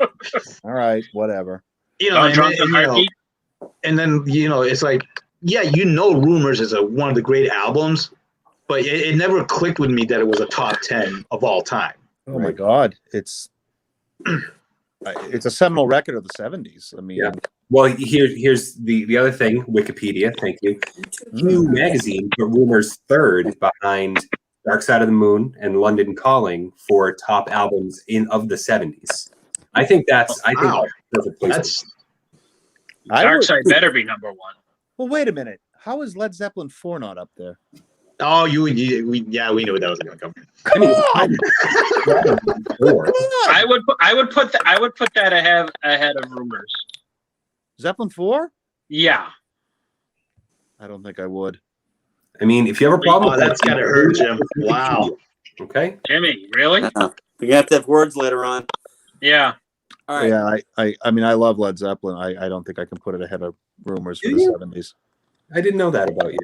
D: All right. Whatever.
B: And then it's like, Rumors is one of the great albums, but it never clicked with me that it was a top 10 of all time.
D: Oh my God, it's a seminal record of the 70s. I mean,
C: yeah. Well, here's the other thing. Wikipedia, thank you. Q Magazine put Rumors third behind Dark Side of the Moon and London Calling for top albums of the 70s. I think that's perfect place.
E: Dark Side better be number one.
D: Well, wait a minute. How is Led Zeppelin 4 not up there?
B: Oh, we knew that was going to come.
D: Come on.
E: I would put that ahead of Rumors.
D: Zeppelin 4?
E: Yeah.
D: I don't think I would.
C: I mean, if you have a problem,
B: that's gotta hurt, Jim. Wow.
C: Okay,
E: Jimmy, really?
A: We have to have words later on.
E: Yeah.
A: All right.
D: Yeah, I mean, I love Led Zeppelin. I don't think I can put it ahead of Rumors for the 70s.
C: I didn't know that about you.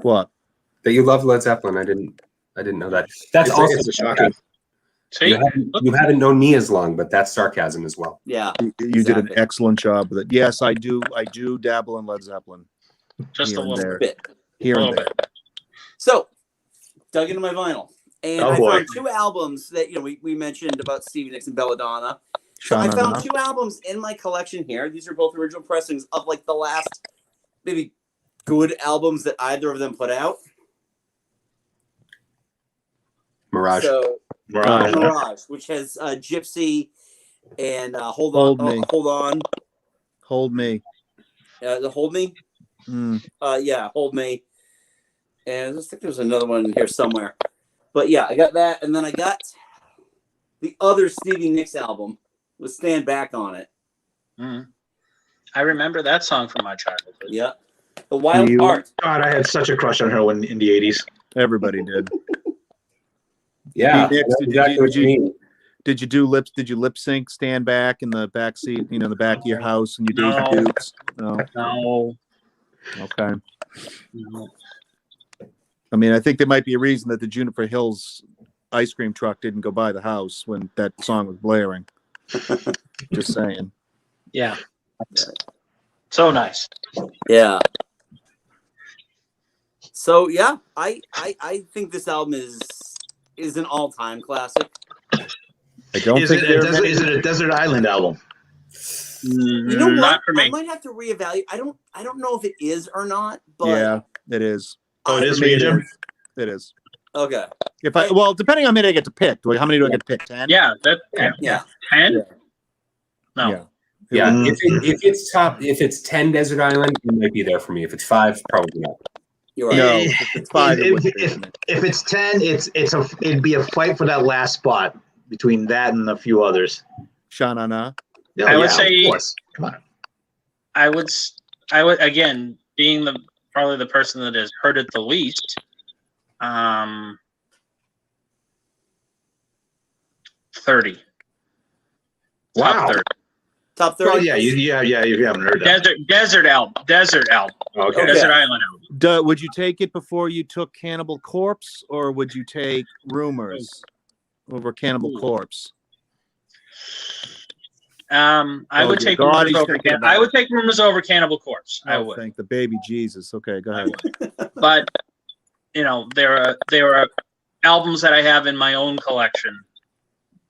D: What?
C: That you love Led Zeppelin. I didn't know that. That's also
B: shocking.
E: See,
C: you haven't known me as long, but that's sarcasm as well.
A: Yeah.
D: You did an excellent job with it. Yes, I do dabble in Led Zeppelin.
E: Just a little
A: bit.
D: Here and there.
A: So, dug into my vinyl. And I
B: boy.
A: found two albums that we mentioned about Stevie Nicks and Belladonna. So I found two albums in my collection here. These are both original pressings of like the last maybe good albums that either of them put out.
C: Mirage.
A: So Mirage, which has Gypsy and Hold On.
D: Me.
A: Hold Me.
D: Mm.
A: Yeah, Hold Me. And I think there's another one in here somewhere. But yeah, I got that, and then I got the other Stevie Nicks album with "Stand Back" on it.
E: Mm-hmm. I remember that song from my childhood.
A: Yeah, "The Wild Heart."
B: God, I had such a crush on her when in the '80s.
D: Everybody did.
C: Yeah.
D: Did you lip sync "Stand Back" in the back seat, in the back of your house, and you Daisy Dukes?
E: No.
D: Okay.
E: No.
D: I mean, I think there might be a reason that the Juniper Hills ice cream truck didn't go by the house when that song was blaring. Just saying.
E: Yeah. So nice.
A: Yeah. So yeah, I think this album is an all-time classic.
D: I don't
B: Is
D: think
B: it a desert island album?
A: You know what?
E: Not for me.
A: I might have to reevaluate. I don't know if it is or not, but
D: yeah, it is.
B: Oh, it is
D: For me,
B: Jim?
D: It is.
A: Okay.
D: Depending on how many I get to pick. How many do I get to pick? 10?
E: Yeah,
A: Yeah.
E: 10?
D: Yeah.
E: No.
D: Yeah.
C: Yeah, if it's 10 Desert Island, it might be there for me. If it's 5, probably not.
A: You're right.
D: No, if it's 5, it wouldn't be for me.
B: If it's 10, it'd be a fight for that last spot between that and a few others.
D: Sha-na-na.
E: I would say,
B: of course. Come on.
E: I would again, being probably the person that has heard it the least. 30.
B: Wow.
E: Top 30.
A: Top 30.
B: Oh yeah, you haven't heard that.
E: Desert album.
B: Okay.
E: Desert Island album.
D: Would you take it before you took Cannibal Corpse, or would you take Rumors over Cannibal Corpse?
E: I would take Rumors over. I would take Rumors over Cannibal Corpse. I would.
D: Thank the baby Jesus. Okay, go ahead.
E: But there are albums that I have in my own collection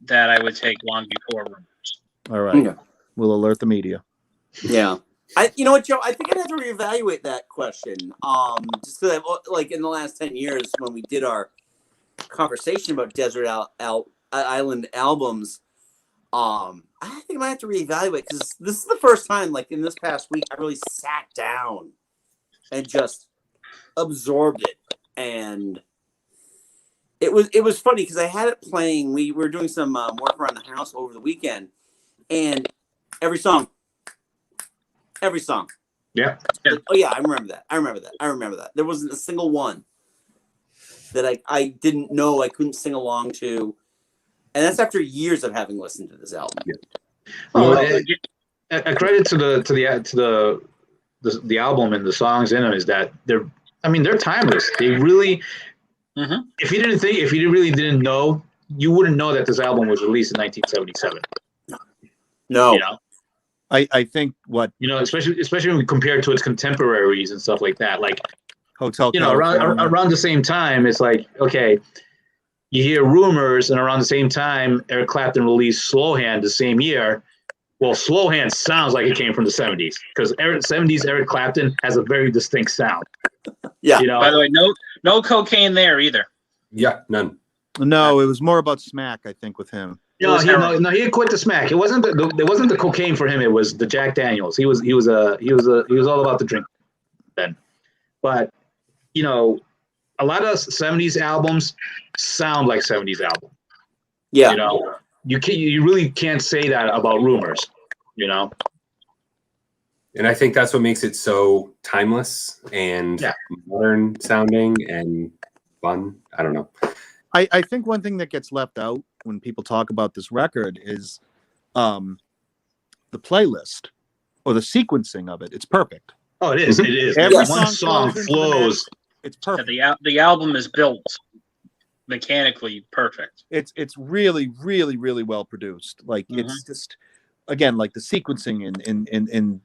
E: that I would take long before Rumors.
D: All right. Yeah. We'll alert the media.
A: Yeah. You know what, Joe? I think I'd have to reevaluate that question. Just because, like, in the last 10 years, when we did our conversation about desert island albums, I think I might have to reevaluate, because this is the first time, like, in this past week, I really sat down and just absorbed it. And it was funny because I had it playing. We were doing some work around the house over the weekend, and every song.
B: Yeah.
A: Like, oh yeah, I remember that. There wasn't a single one that I didn't know I couldn't sing along to, and that's after years of having listened to this album.
B: Well, a credit to the album and the songs in them is that they're timeless. They really, if you really didn't know, you wouldn't know that this album was released in 1977.
A: No.
D: I think
B: especially when we compare it to its contemporaries and stuff like that, like
D: Hotel.
B: Around the same time, it's like, okay, you hear Rumors, and around the same time, Eric Clapton released Slow Hand the same year. Well, Slow Hand sounds like it came from the 70s, because 70s Eric Clapton has a very distinct sound.
A: Yeah.
E: By the way, no cocaine there either.
C: Yeah, none.
D: No, it was more about smack, I think, with him.
B: No, he had quit the smack. It wasn't the cocaine for him. It was the Jack Daniels. He was all about the drink then. But a lot of 70s albums sound like 70s album.
A: Yeah.
B: You really can't say that about Rumors.
C: And I think that's what makes it so timeless and modern sounding and fun. I don't know.
D: I think one thing that gets left out when people talk about this record is the playlist or the sequencing of it. It's perfect.
B: Oh, it is. It is.
D: Every
B: one song flows.
D: It's perfect.
E: The album is built mechanically perfect.
D: It's really, really, really well produced. Like it's just, again, like the sequencing and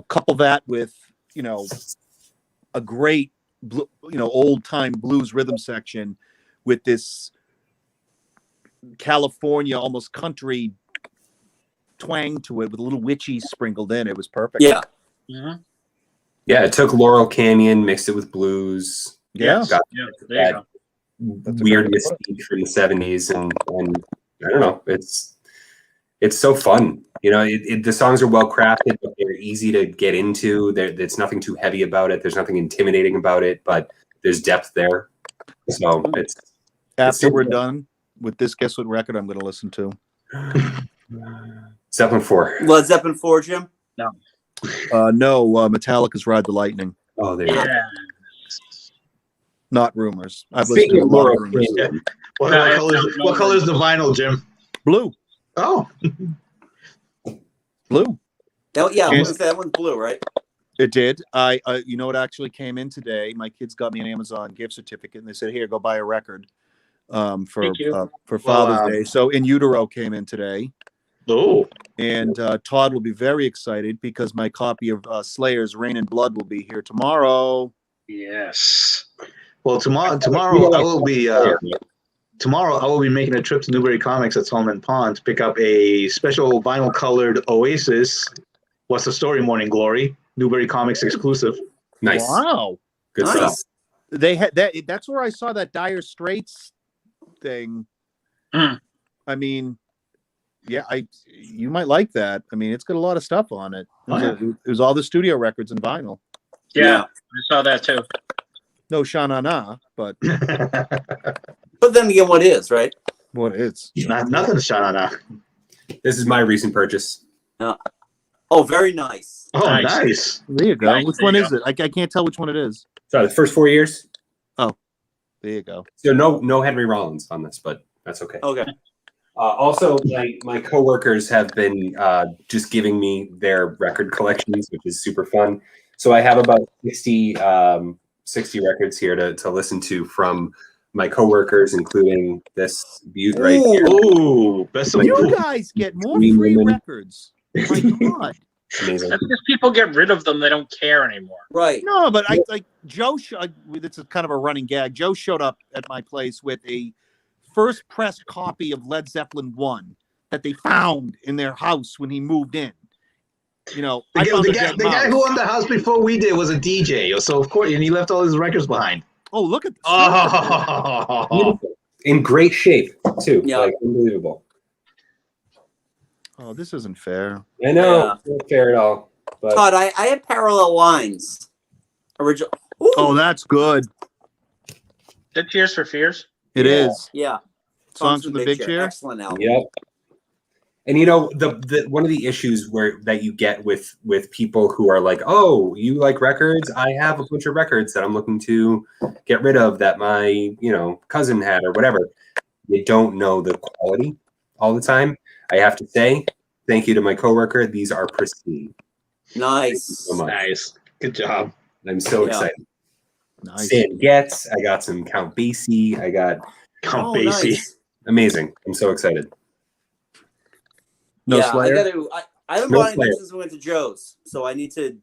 D: couple that with a great old time blues rhythm section with this California almost country twang to it with a little witchy sprinkled in. It was perfect.
A: Yeah.
E: Mm-hmm.
C: Yeah, it took Laurel Canyon, mixed it with blues.
D: Yeah.
C: Got
E: there you go.
C: Weird mystique from the 70s, and I don't know, it's so fun. The songs are well crafted, but they're easy to get into. There's nothing too heavy about it. There's nothing intimidating about it, but there's depth there. So it's
D: After we're done with this, guess what record I'm going to listen to?
C: Zeppelin 4.
A: Led Zeppelin 4, Jim?
E: No.
D: No, Metallica's Ride the Lightning.
C: Oh, there you go.
E: Yeah.
D: Not Rumors. I've
C: Speaking
D: listened to a lot
C: of
D: of Rumors.
B: What color is the vinyl, Jim?
D: Blue.
B: Oh.
D: Blue.
A: Oh, yeah, that one's blue, right?
D: It did. You know what actually came in today? My kids got me an Amazon gift certificate, and they said, "Here, go buy a record for Father's Day." So In Utero came in today.
B: Oh.
D: And Todd will be very excited because my copy of Slayer's Rain and Blood will be here tomorrow.
E: Yes.
B: Well, tomorrow I will be making a trip to Newbury Comics at Solomon Pond to pick up a special vinyl colored Oasis. What's the Story? Morning Glory. Newbury Comics exclusive.
C: Nice.
D: Wow.
C: Good stuff.
D: They had that. That's where I saw that Dire Straits thing.
E: Mm.
D: I mean, yeah, you might like that. I mean, it's got a lot of stuff on it. It was all the studio records and vinyl.
E: Yeah, I saw that too.
D: No Sha-Na-Na, but
A: But then again, what is, right?
D: what is?
B: Nothing to shout out.
C: This is my recent purchase.
A: Oh, very nice.
B: Oh, nice.
D: There you go.
E: Nice.
D: Which
E: There
D: one
E: you
D: is it? I can't tell which one it is.
C: Sorry, the first 4 years.
D: There you go.
C: So no Henry Rollins on this, but that's okay.
A: Okay.
C: Also, my coworkers have been just giving me their record collections, which is super fun. So I have about 60 records here to listen to from my coworkers, including this beaut right here.
B: Ooh, best of
D: You guys get more free records. My God.
C: Amazing.
E: That's because people get rid of them; they don't care anymore.
A: Right.
D: No, but I like Joe. It's a kind of a running gag. Joe showed up at my place with a first press copy of Led Zeppelin 1 that they found in their house when he moved in. You know,
B: the guy who owned the house before we did was a DJ, so of course, and he left all his records behind.
D: Oh, look at this.
B: Oh,
C: In great shape too.
A: Yeah.
C: Like unbelievable.
D: Oh, this isn't fair.
C: I know. It's not fair at all. But
A: Todd, I had Parallel Lines. Original. Ooh.
D: Oh, that's good.
E: The Tears for Fears.
D: It is.
A: Yeah.
D: Songs from the Big Chair.
A: Excellent album.
C: yep. And you know, the one of the issues that you get with people who are like, oh, you like records? I have a bunch of records that I'm looking to get rid of that my cousin had or whatever. They don't know the quality all the time. I have to say, thank you to my coworker. These are pristine.
A: Nice.
C: So much.
B: nice. Good job.
C: I'm so excited.
D: Nice.
C: Stan Getz. I got some Count Basie. I got
B: Count Basie.
A: Nice.
C: amazing. I'm so excited.
D: No
A: yeah,
D: Slayer?
A: I haven't bought anything since we went to Joe's, so I need to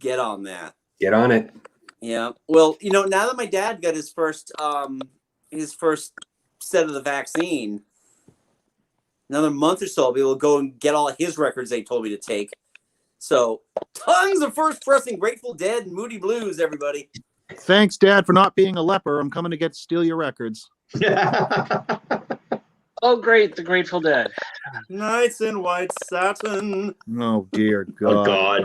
A: get on that.
C: Get on it.
A: Yeah. Well, now that my dad got his first set of the vaccine, another month or so I'll be able to go and get all of his records they told me to take. So tons of first pressing Grateful Dead and Moody Blues, everybody.
D: Thanks, Dad, for not being a leper. I'm coming to steal your records.
E: Oh, great! The Grateful Dead.
A: Nights in White Satin.
D: Oh dear God.
B: Oh God.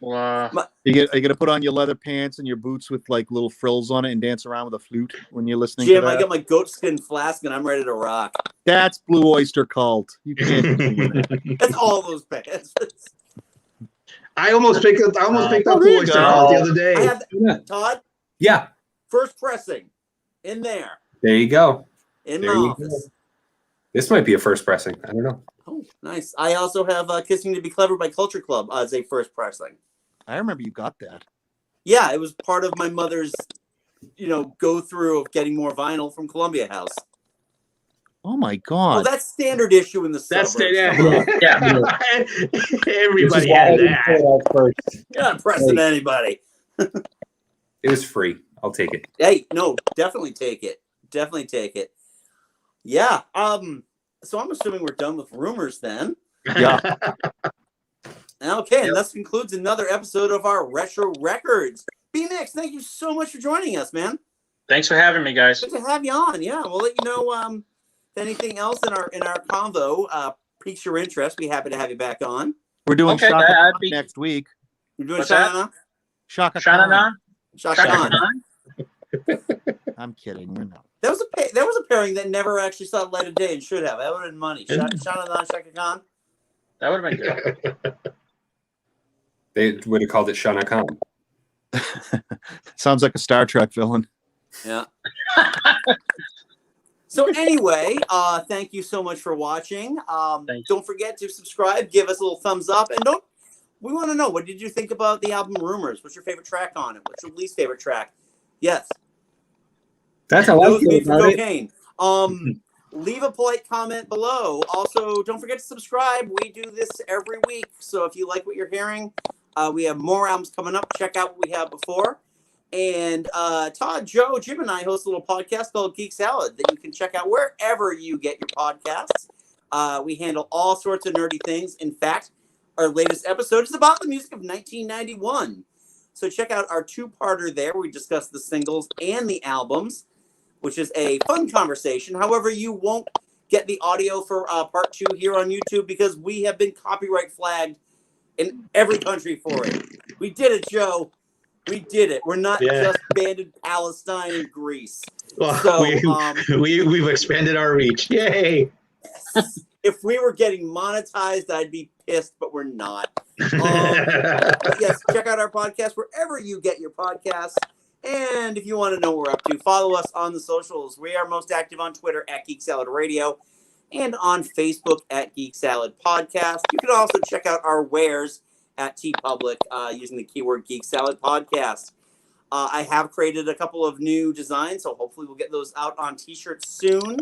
E: Wow.
D: Are you gonna put on your leather pants and your boots with like little frills on it and dance around with a flute when you're listening
A: Jim,
D: to that?
A: I got my goatskin flask and I'm ready to rock.
D: That's Blue Oyster Cult. You can't do that.
A: That's all those bands.
B: I almost picked up
D: there you
B: the
D: go.
B: other day.
A: I have Todd,
C: Yeah.
A: first pressing in there.
C: There you go.
A: In
C: There
A: my
C: you
A: office.
C: This might be a first pressing. I don't know.
A: Oh, nice. I also have Kissing to Be Clever by Culture Club as a first pressing.
D: I remember you got that.
A: Yeah, it was part of my mother's, go through of getting more vinyl from Columbia House.
D: Oh my
A: Well,
D: God.
A: that's standard issue in the suburbs.
E: Yeah.
B: Everybody had that.
C: First.
A: You're not pressing anybody.
C: It was free. I'll take it.
A: Hey, no, definitely take it. Definitely take it. Yeah. So I'm assuming we're done with rumors then.
D: Yeah.
A: Okay, and this concludes another episode of our Retro Records. B-Mix, thank you so much for joining us, man.
E: Thanks for having me, guys.
A: Good to have you on. Yeah, we'll let you know if anything else in our convo piques your interest. Be happy to have you back on.
D: We're doing
E: Okay,
D: Shaka
E: I'd
D: Khan
E: be-
D: next week.
A: You're doing
E: What's that?
A: Shana?
D: Shaka Khan.
E: Shanana?
A: Shaka Khan.
D: I'm kidding. No.
A: That was a pairing that never actually saw the light of day and should have. That would have been money. Shanadan, Shaka Khan.
E: That would have been good.
C: They would have called it Shana Khan.
D: Sounds like a Star Trek villain.
A: Yeah. So anyway, thank you so much for watching. Don't forget to subscribe, give us a little thumbs up, and we want to know, what did you think about the album Rumors? What's your favorite track on it? What's your least favorite track? Yes.
C: That's how I feel about
A: cocaine. Leave a polite comment below. Also, don't forget to subscribe. We do this every week, so if you like what you're hearing, we have more albums coming up. Check out what we have before. And Todd, Joe, Jim, and I host a little podcast called Geek Salad that you can check out wherever you get your podcasts. We handle all sorts of nerdy things. In fact, our latest episode is about the music of 1991. So check out our two-parter there. We discuss the singles and the albums, which is a fun conversation. However, you won't get the audio for part 2 here on YouTube because we have been copyright flagged in every country for it. We did it, Joe. We did it. We're not just banned in Palestine and Greece.
B: Well,
A: so
B: we've expanded our reach. Yay!
A: If we were getting monetized, I'd be pissed, but we're not. But yes, check out our podcast wherever you get your podcasts. And if you want to know what we're up to, follow us on the socials. We are most active on Twitter at Geek Salad Radio and on Facebook at Geek Salad Podcast. You can also check out our wares at TeePublic using the keyword Geek Salad Podcast. I have created a couple of new designs, so hopefully we'll get those out on t-shirts soon.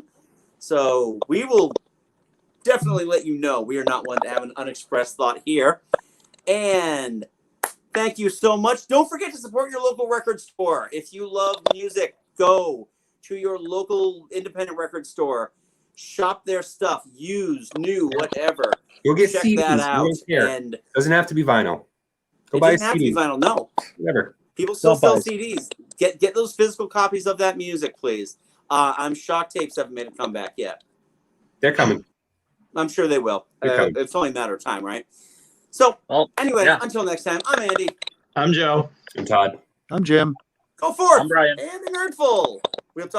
A: So we will definitely let you know. We are not one to have an unexpressed thought here. And thank you so much. Don't forget to support your local record store. If you love music, go to your local independent record store. Shop their stuff, used, new, whatever.
C: You'll get
A: Check
C: CDs.
A: that out.
C: And doesn't have to be vinyl. Go
A: it
C: buy
A: doesn't have to be vinyl. No,
C: whatever.
A: People still sell CDs. Get those physical copies of that music, please. I'm shocked tapes haven't made a comeback yet.
C: They're coming.
A: I'm sure they will. It's only a matter of time, right? So, anyway, until next time, I'm Andy.
B: I'm Joe.
C: I'm Todd.
D: I'm Jim.
A: Go forth.
E: I'm Brian.
A: And the Nerdful. We'll talk.